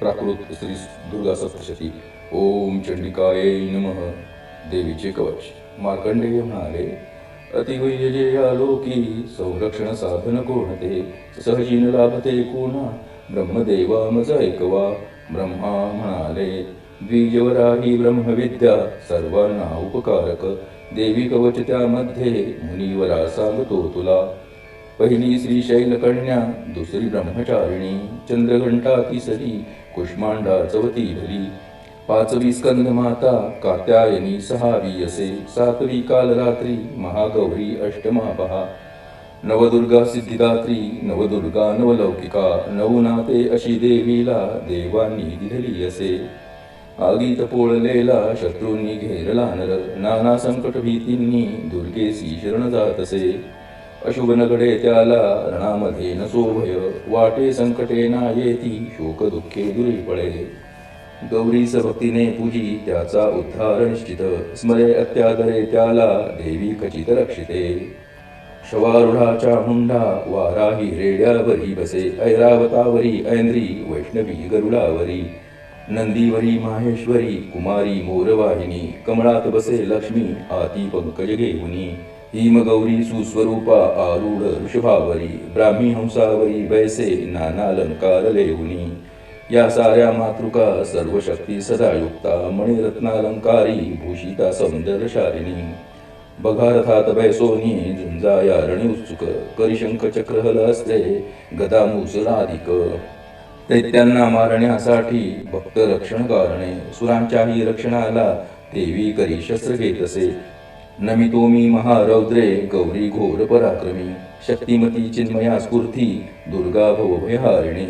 प्राकृत श्री दुर्गा सप्तशती. ओम चंडिकायै नमः. देवीचे कवच. मार्कंडेय म्हणाले, अतिवैर्य जे या लोकी संरक्षण साधन कोणते, सहजीन लाभते कोणा ब्रह्मदेवा मज ऐकवा. ब्रह्मा म्हणाले, द्विजवराही ब्रह्मविद्या सर्वांना उपकारक. देवी कवच त्यामध्ये मुनिवरा सांगतो तुला. पहिली श्रीशैल कन्या, दुसरी ब्रह्मचारिणी, चंद्रघंटा तिसरी कुष्मांडा चवती भली. पाचवी स्कंद माता कात्यायनी सहावी असे, सातवी कालरात्री महागौरी अष्टमा पहा. नवदुर्गा सिद्धिदात्री, नवदुर्गा नवलौकिका, नवनाते अशी देवीला देवांनी दिलेली असे. आगीत पोळलेला शत्रूंनी घेरला नर, नाना संकट भीतींनी दुर्गेसी शरण जात असे. अशुभ नगडे त्याला रणामध्ये नसो भय, वाटे संकटे ना येती शोक दुःखे दुरी पळे. गौरीस भक्तीने पूजी त्याचा उद्धार निश्चित, स्मरे अत्यादरे त्याला देवी खचित रक्षिते. शवारूढाच्या मुंडा वाराही रेड्यावरी बसे, ऐरावतावरी ऐंद्री वैष्णवी गरुडावरी. नंदीवरी माहेश्वरी कुमारी मोरवाहिनी, कमळात बसे लक्ष्मी आती पंकज घेऊनी. हिमगौरी सुस्वरूपा आरूढ ऋषभावरी, ब्राह्मी हंसावरी बैसे नाना अलंकार लेहुनी. या साऱ्या मातृका सर्व शक्ती सदायुक्ता, मणिरत्नालंकारी भूषिता सौंदर्यशालिनी. बघा रथात बैसोनी झुंजाया रणी उत्सुक, करिशंख चक्रहल अस्त्रे गदा मूसलाधिक. दैत्यांना मारण्यासाठी भक्त रक्षण कारणे, सुरांच्याही रक्षणाला देवी करी शस्त्र घेत असे. नमितो मी महारौद्रे गौरी घोर पराक्रमी, शक्तिमती चिन्मया स्फूर्ती दुर्गा भवभयहारिणी.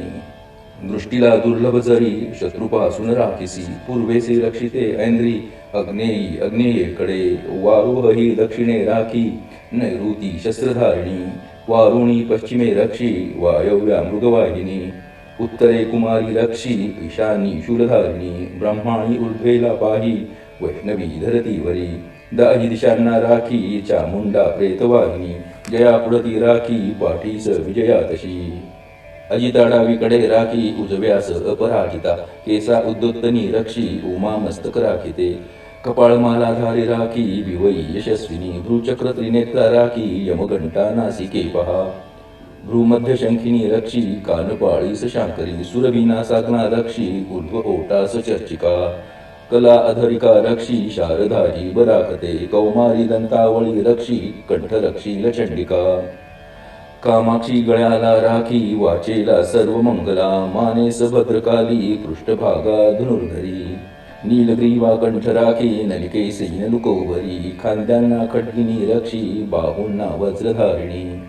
दृष्टीला दुर्लभ जरी शत्रुपासून राखीसी, पूर्वेसे रक्षिते ऐंद्री अग्नेयी अग्नेयेकडे. वारुह दक्षिणे राखी नैऋती शस्त्रधारिणी, वारुणी पश्चिमे रक्षी वायव्या मृगवाहिनी. उत्तरे कुमारी रक्षी ईशानी शूलधारिणी, ब्रह्माणी ऊर्ध्वेला पाही वैष्णवी धरतीवरी. दाही दिशांना राखी चामुंडा प्रेतवाहिनी, जया पुढती राखी पाठीस विजया तशी. अजिता डावीकडे राखी उजव्यास अपराजिता, केसा उद्योत्तनी रक्षी उमा मस्तक राखिते. कपाळमाला धारी राखी विवई यशस्विनी, भ्रूचक्र त्रिनेत्रा राखी यमघंटा नासिके पहा. भ्रूमध्य शंखिनी रक्षी कानपाळीस शांकरी, सुरवीना साधना रक्षी ऊर्ध्व ओटास चर्चिका. कला अधरिका रक्षी शारदारी बराकते, कौमारी दंतावळी रक्षी कंठरक्षी लचंडिका. कामाक्षी गळ्याला राखी वाचेला सर्व मंगला, मानेस भद्रकाली पृष्ठभागा धनुर्धरी. नीलग्रीवा कंठ राखी नलिकेसी नलुकोवरी, खांद्यांना खड्गिनी रक्षी बाहूंना वज्रधारिणी.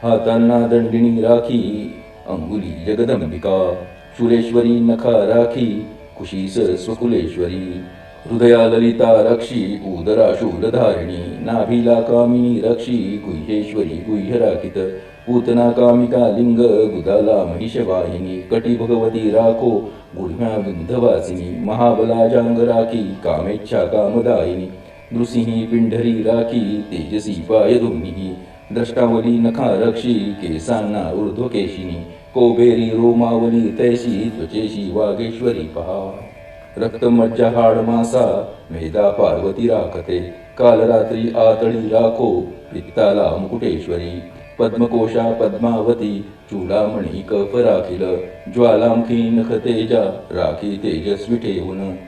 हातांना दंडिनी राखी अंगुली जगदंबिका, सुरेश्वरी नखा राखी कुशीस स्वकुलेश्वरी. हृदया ललिता रक्षी उदरा शूलधारिणी, नाभीला कामिनी रक्षी गुह्येश्वरी गुह्य राखित. पूतना कामिका लिंग गुदाला महिषवाहिनी, कटी भगवती राखो गुढ्या विंध्यवासिनी. महाबला जांग राखी कामेच्छा कामदायिनी, नृसिंही पिंढरी राखी तेजसी पाय दोन्ही. द्रष्टावली नखा रक्षी केसांना ऊर्ध्वकेशिनी, कोबेरी रोमावली तैशी त्वचेशी वागेश्वरी पहा. रक्तमज्जा हाड मासा मेधा पार्वती राखते, कालरात्री आतळी राखो पित्ताला मुकुटेश्वरी. पद्मकोशा पद्मावती चूडामणी कफ राखिल, ज्वालामुखी नख तेजा राखी तेजस्वी ठेवून.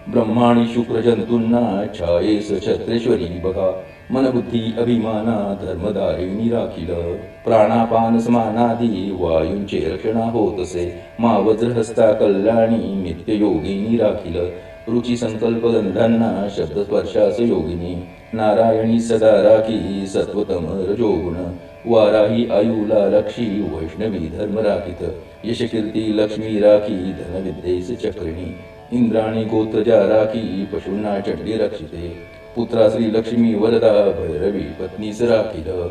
ब्रह्माणी शुक्र जंतूंना छायेस छत्रेश्वरी बघा, मनबुद्धी अभिमाना धर्मदारिणी राखील. प्राणापान समानादी वायूंचे रक्षणा होतसे, मा वज्रहस्ता कल्याणी नित्ययोगिनी राखील. रुची संकल्प गंधांना शब्दस्पर्शास योगिनी, नारायणी सदा राखी सत्वतम रजोगुण. वाराही आयुला रक्षी वैष्णवी धर्म राखित, यशकीर्ती लक्ष्मी राखी धनविद्येस चक्रिणी. इंद्राणी गोत्रजा राखी पशूंना चंडी रक्षिते, पुत्रा श्री लक्ष्मी वरदा भैरवी पत्नीस राखील.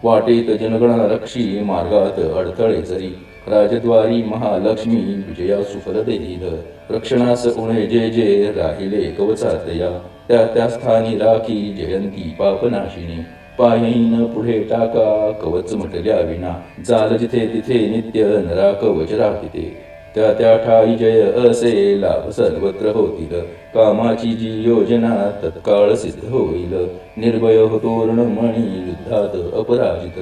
वाटेत जनगणा रक्षी मार्गात अडथळे जरी, राजद्वारी महालक्ष्मी विजया सुफल देईल. रक्षणास उणे जे जे राहिले कवचातया, त्या त्या स्थानी राखी जयंती पापनाशिनी. पायीन पुढे टाका कवच म्हटल्या विना, जाल जिथे तिथे नित्य नरा कवच राखिते. त्या त्या ठाई जय असे लाभ सर्वत्र होतील कामाची जी योजना तत्काळ सिद्ध होईल निर्भय हो तोरण मणी युद्धात अपराजित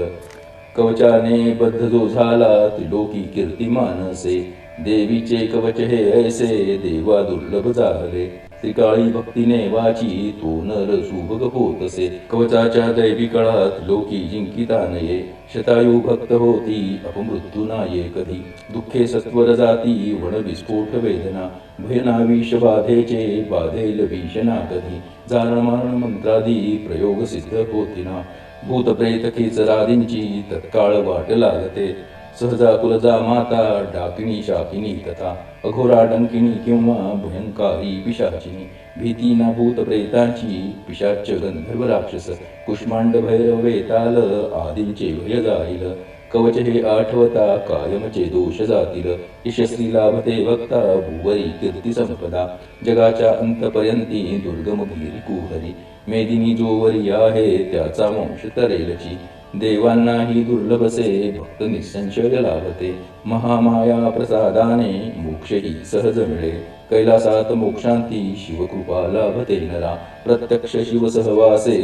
कवचाने बद्ध जो झाला त्रिलोकी कीर्तिमान असे देवीचे कवच हे ऐसे देवा दुर्लभ झाले त्रिकाळी भक्तीने वाची तो नर सुभग होत असे कवचाच्या दैवी काळात लोकी जिंकिता नये शतायू भक्त होती अपमृत्यू नाये कधी दुःखे सत्वर जाती वण विस्फोट वेदना भयना विष बाधेचे बाधेल भीषणा कधी जारण मारण मंत्रादी प्रयोग सिद्ध होतीना भूत प्रेत खेचरादींची तत्काळ वाट लागते सहजा कुलजा माता डाकिणी शाकिनी तथा अघोरा डंकिणी किंवा भयंकारी पिशाचिनी भीती ना भूत प्रेतांची पिशाच गंधर्व राक्षस कुष्मांड भैरव वेताल आदींचे भय जाईल कवच हे आठवता कायमचे दोष जातील यशस्वी लाभते भक्ता भुवरी कीर्ती संपदा जगाच्या अंतपर्यंती दुर्गम भीरी कुहरी मेदिनी जोवरी आहे त्याचा वंश तरेलची देवांनाही दुर्लभसे भक्त निसंशय लाभते महामाया प्रसादाने मोक्षही सहज मिळे कैलासात मोक्षांती शिवकृपा लाभते नरा प्रत्यक्ष शिव सहवासे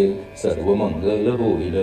सर्व मंगल होईल